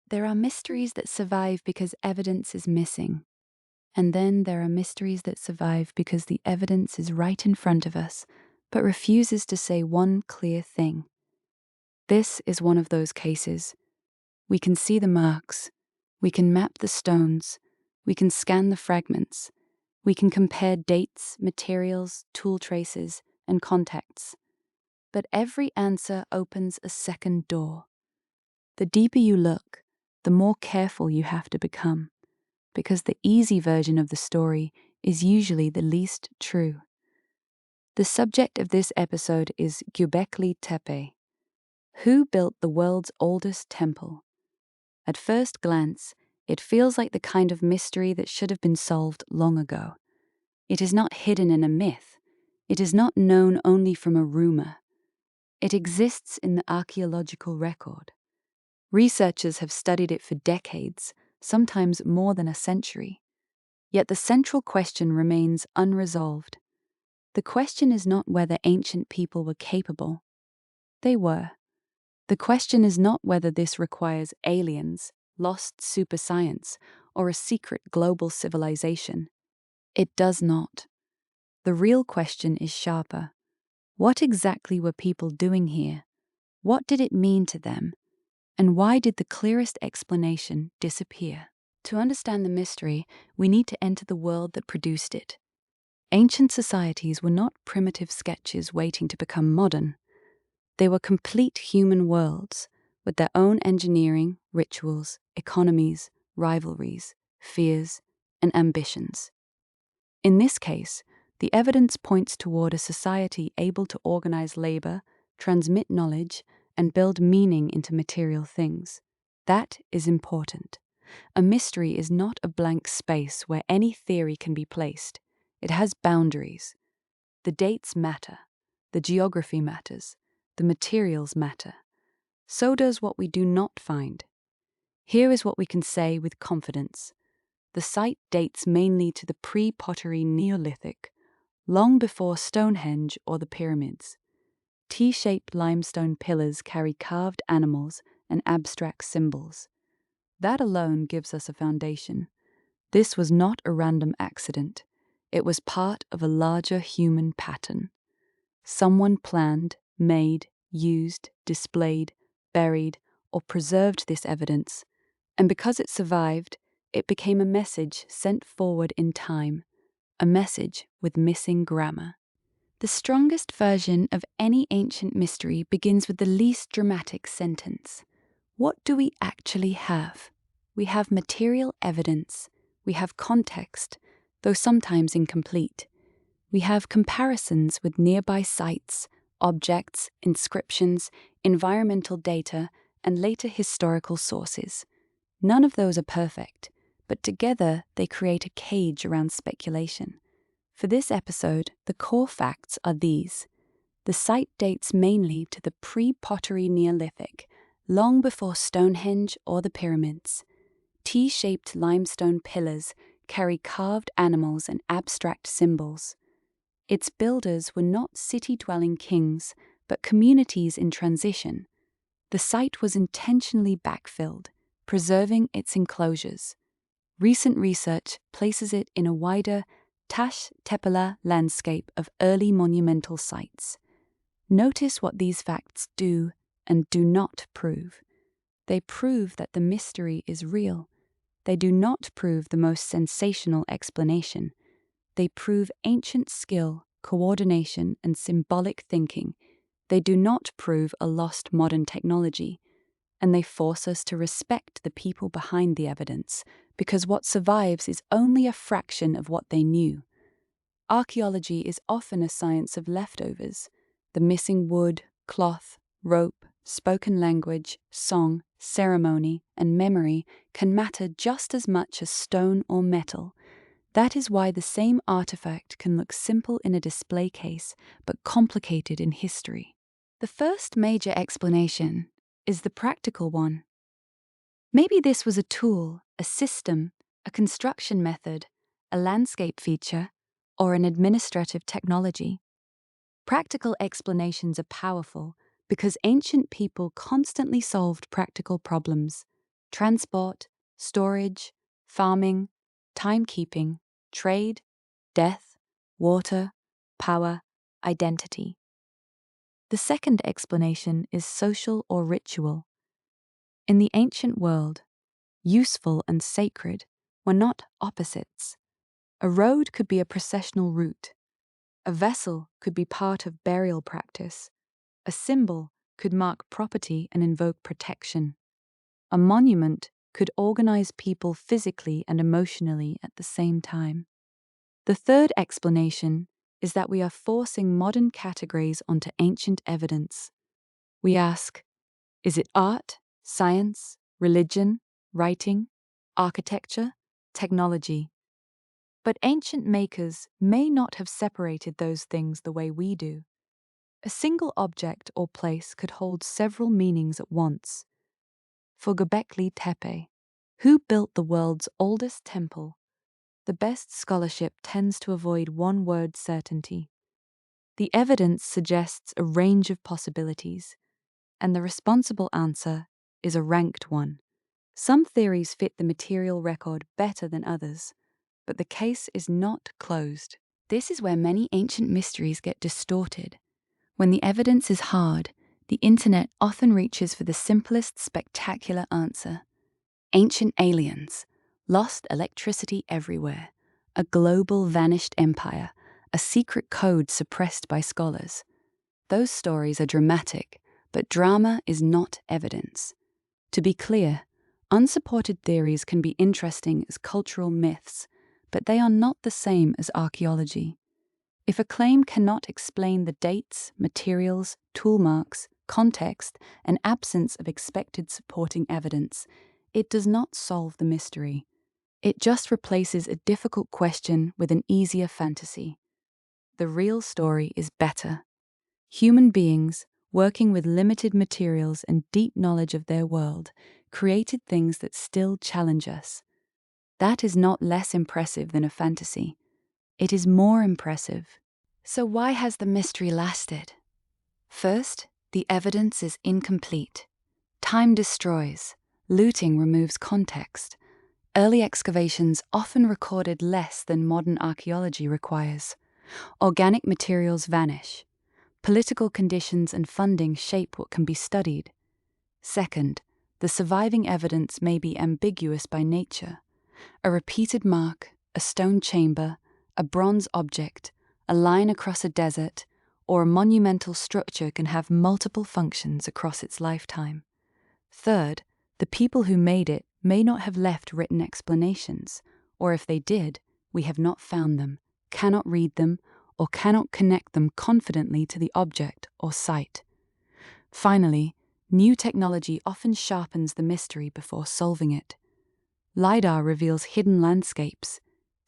There are mysteries that survive because evidence is missing. And then there are mysteries that survive because the evidence is right in front of us, but refuses to say one clear thing. This is one of those cases. We can see the marks. We can map the stones. We can scan the fragments. We can compare dates, materials, tool traces, and contexts. But every answer opens a second door. The deeper you look, the more careful you have to become, because the easy version of the story is usually the least true. The subject of this episode is Göbekli Tepe. Who built the world's oldest temple? At first glance, it feels like the kind of mystery that should have been solved long ago. It is not hidden in a myth. It is not known only from a rumor. It exists in the archaeological record. Researchers have studied it for decades, sometimes more than a century. Yet the central question remains unresolved. The question is not whether ancient people were capable. They were. The question is not whether this requires aliens, lost superscience, or a secret global civilization. It does not. The real question is sharper. What exactly were people doing here? What did it mean to them? And why did the clearest explanation disappear? To understand the mystery, we need to enter the world that produced it. Ancient societies were not primitive sketches waiting to become modern. They were complete human worlds, with their own engineering, rituals, economies, rivalries, fears, and ambitions. In this case, the evidence points toward a society able to organize labor, transmit knowledge, and build meaning into material things. That is important. A mystery is not a blank space where any theory can be placed. It has boundaries. The dates matter. The geography matters. The materials matter. So does what we do not find. Here is what we can say with confidence. The site dates mainly to the Pre-Pottery Neolithic, long before Stonehenge or the pyramids. T-shaped limestone pillars carry carved animals and abstract symbols. That alone gives us a foundation. This was not a random accident. It was part of a larger human pattern. Someone planned, made, used, displayed, buried, or preserved this evidence, and because it survived, it became a message sent forward in time, a message with missing grammar. The strongest version of any ancient mystery begins with the least dramatic sentence. What do we actually have? We have material evidence. We have context, though sometimes incomplete. We have comparisons with nearby sites, objects, inscriptions, environmental data, and later historical sources. None of those are perfect, but together they create a cage around speculation. For this episode, the core facts are these. The site dates mainly to the pre-Pottery Neolithic, long before Stonehenge or the pyramids. T-shaped limestone pillars carry carved animals and abstract symbols. Its builders were not city-dwelling kings, but communities in transition. The site was intentionally backfilled, preserving its enclosures. Recent research places it in a wider Taş Tepeler landscape of early monumental sites. Notice what these facts do and do not prove. They prove that the mystery is real. They do not prove the most sensational explanation. They prove ancient skill, coordination, and symbolic thinking. They do not prove a lost modern technology. And they force us to respect the people behind the evidence, because what survives is only a fraction of what they knew. Archaeology is often a science of leftovers. The missing wood, cloth, rope, spoken language, song, ceremony, and memory can matter just as much as stone or metal. That is why the same artifact can look simple in a display case, but complicated in history. The first major explanation is the practical one. Maybe this was a tool, a system, a construction method, a landscape feature, or an administrative technology. Practical explanations are powerful because ancient people constantly solved practical problems. transport, storage, farming, timekeeping, trade, death, water, power, identity. The second explanation is social or ritual. In the ancient world, useful and sacred were not opposites. A road could be a processional route. A vessel could be part of burial practice. A symbol could mark property and invoke protection. A monument could organize people physically and emotionally at the same time. The third explanation is that we are forcing modern categories onto ancient evidence. We ask, is it art, science, religion, writing, architecture, technology? But ancient makers may not have separated those things the way we do. A single object or place could hold several meanings at once. For Göbekli Tepe, who built the world's oldest temple, the best scholarship tends to avoid one-word certainty. The evidence suggests a range of possibilities, and the responsible answer is a ranked one. Some theories fit the material record better than others, but the case is not closed. This is where many ancient mysteries get distorted. When the evidence is hard, the internet often reaches for the simplest, spectacular answer. Ancient aliens, lost electricity everywhere, a global vanished empire, a secret code suppressed by scholars. Those stories are dramatic, but drama is not evidence. To be clear, unsupported theories can be interesting as cultural myths, but they are not the same as archaeology. If a claim cannot explain the dates, materials, tool marks, context, and absence of expected supporting evidence, it does not solve the mystery. It just replaces a difficult question with an easier fantasy. The real story is better. Human beings, working with limited materials and deep knowledge of their world, created things that still challenge us. That is not less impressive than a fantasy. It is more impressive. So why has the mystery lasted? First, the evidence is incomplete. Time destroys. Looting removes context. Early excavations often recorded less than modern archaeology requires. Organic materials vanish. Political conditions and funding shape what can be studied. Second, the surviving evidence may be ambiguous by nature. A repeated mark, a stone chamber, a bronze object, a line across a desert, or a monumental structure can have multiple functions across its lifetime. Third, the people who made it may not have left written explanations, or if they did, we have not found them, cannot read them, or cannot connect them confidently to the object or site. Finally, new technology often sharpens the mystery before solving it. LiDAR reveals hidden landscapes.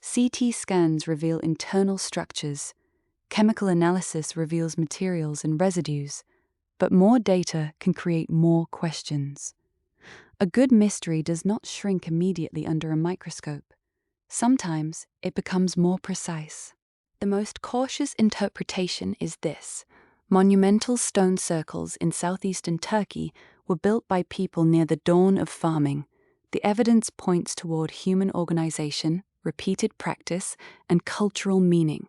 CT scans reveal internal structures. Chemical analysis reveals materials and residues. But more data can create more questions. A good mystery does not shrink immediately under a microscope. Sometimes it becomes more precise. The most cautious interpretation is this. Monumental stone circles in southeastern Turkey were built by people near the dawn of farming. The evidence points toward human organization, repeated practice, and cultural meaning.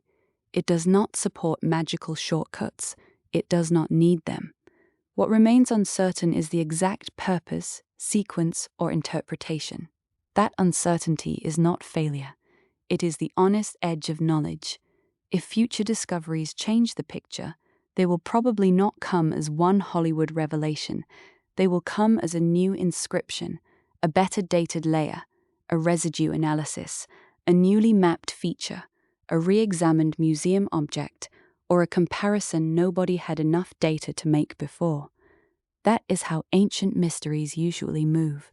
It does not support magical shortcuts. It does not need them. What remains uncertain is the exact purpose, sequence, or interpretation. That uncertainty is not failure. It is the honest edge of knowledge. If future discoveries change the picture, they will probably not come as one Hollywood revelation. They will come as a new inscription, a better dated layer, a residue analysis, a newly mapped feature, a re-examined museum object, or a comparison nobody had enough data to make before. That is how ancient mysteries usually move,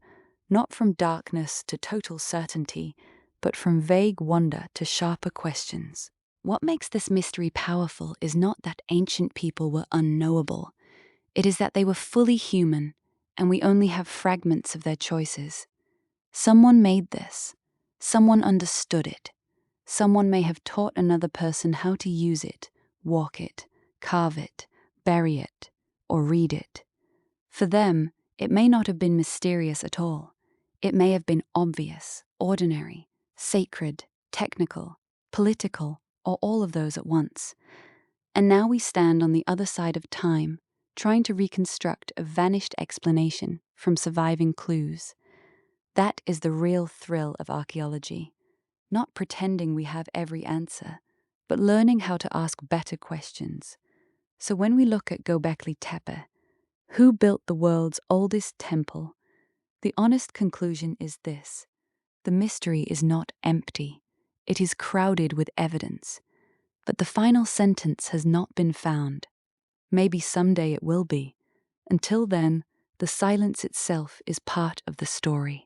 not from darkness to total certainty, but from vague wonder to sharper questions. What makes this mystery powerful is not that ancient people were unknowable. It is that they were fully human, and we only have fragments of their choices. Someone made this. Someone understood it. Someone may have taught another person how to use it, walk it, carve it, bury it, or read it. For them, it may not have been mysterious at all. It may have been obvious, ordinary, sacred, technical, political, or all of those at once. And now we stand on the other side of time, trying to reconstruct a vanished explanation from surviving clues. That is the real thrill of archaeology. Not pretending we have every answer, but learning how to ask better questions. So when we look at Göbekli Tepe, who built the world's oldest temple? The honest conclusion is this: the mystery is not empty. It is crowded with evidence. But the final sentence has not been found. Maybe someday it will be. Until then, the silence itself is part of the story.